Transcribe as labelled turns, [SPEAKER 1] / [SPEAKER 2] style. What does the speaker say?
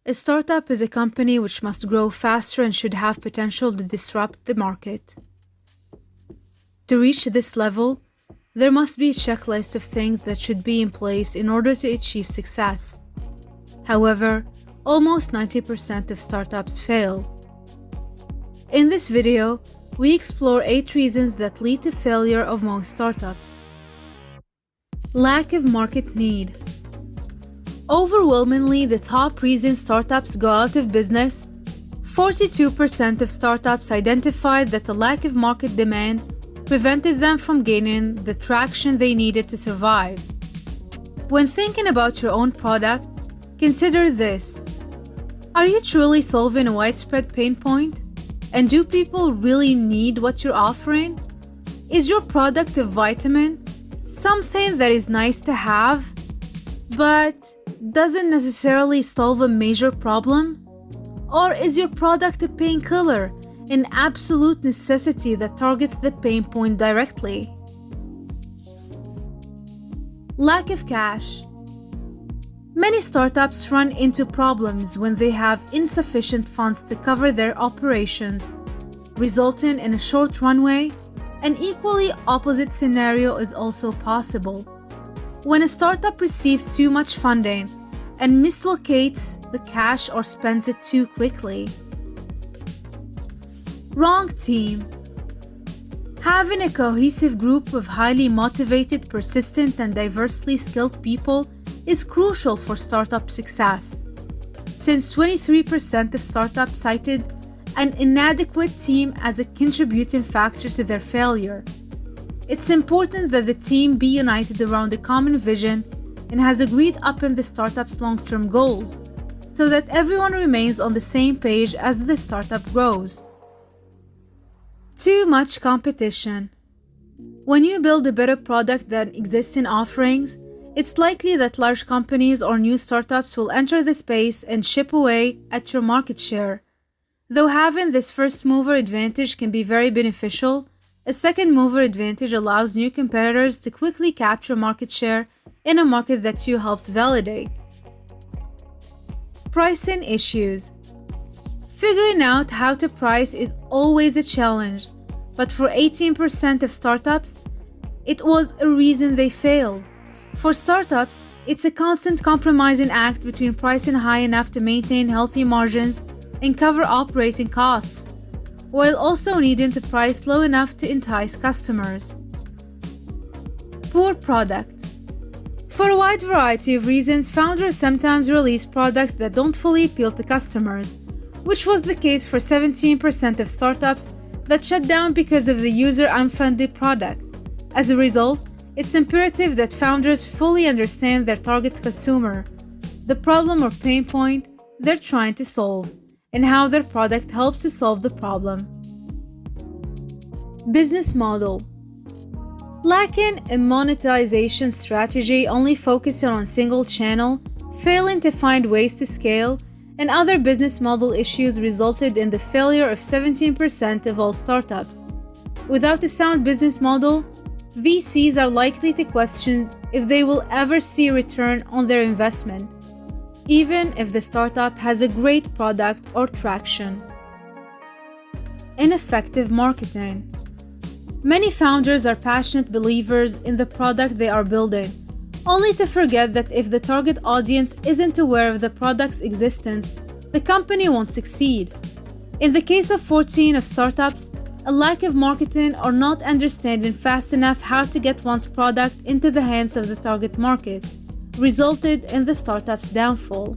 [SPEAKER 1] A startup is a company which must grow faster and should have potential to disrupt the market. To reach this level, there must be a checklist of things that should be in place in order to achieve success. However, almost 90% of startups fail. In this video, we explore 8 reasons that lead to failure of most startups. Lack of market need. Overwhelmingly, the top reason startups go out of business, 42% of startups identified that the lack of market demand prevented them from gaining the traction they needed to survive. When thinking about your own product, consider this. Are you truly solving a widespread pain point? And do people really need what you're offering? Is your product a vitamin? Something that is nice to have, but doesn't necessarily solve a major problem? Or is your product a painkiller, an absolute necessity that targets the pain point directly? Lack of cash. Many startups run into problems when they have insufficient funds to cover their operations, resulting in a short runway. An equally opposite scenario is also possible. When a startup receives too much funding and mislocates the cash or spends it too quickly. Wrong team. Having a cohesive group of highly motivated, persistent, and diversely skilled people is crucial for startup success, since 23% of startups cited an inadequate team as a contributing factor to their failure. It's important that the team be united around a common vision and has agreed upon the startup's long-term goals, so that everyone remains on the same page as the startup grows. Too much competition. When you build a better product than existing offerings, it's likely that large companies or new startups will enter the space and chip away at your market share. Though having this first mover advantage can be very beneficial, a second mover advantage allows new competitors to quickly capture market share in a market that you helped validate. Pricing issues. Figuring out how to price is always a challenge, but for 18% of startups, it was a reason they failed. For startups, it's a constant compromising act between pricing high enough to maintain healthy margins and cover operating costs, while also needing to price low enough to entice customers. Poor product. For a wide variety of reasons, founders sometimes release products that don't fully appeal to customers, which was the case for 17% of startups that shut down because of the user-unfriendly product. As a result, it's imperative that founders fully understand their target consumer, the problem or pain point they're trying to solve, and how their product helps to solve the problem. Business model. Lacking a monetization strategy, only focusing on single channel, failing to find ways to scale, and other business model issues resulted in the failure of 17% of all startups. Without a sound business model, VCs are likely to question if they will ever see a return on their investment, even if the startup has a great product or traction. Ineffective marketing. Many founders are passionate believers in the product they are building, only to forget that if the target audience isn't aware of the product's existence, the company won't succeed. In the case of 14 of startups, a lack of marketing or not understanding fast enough how to get one's product into the hands of the target market resulted in the startup's downfall.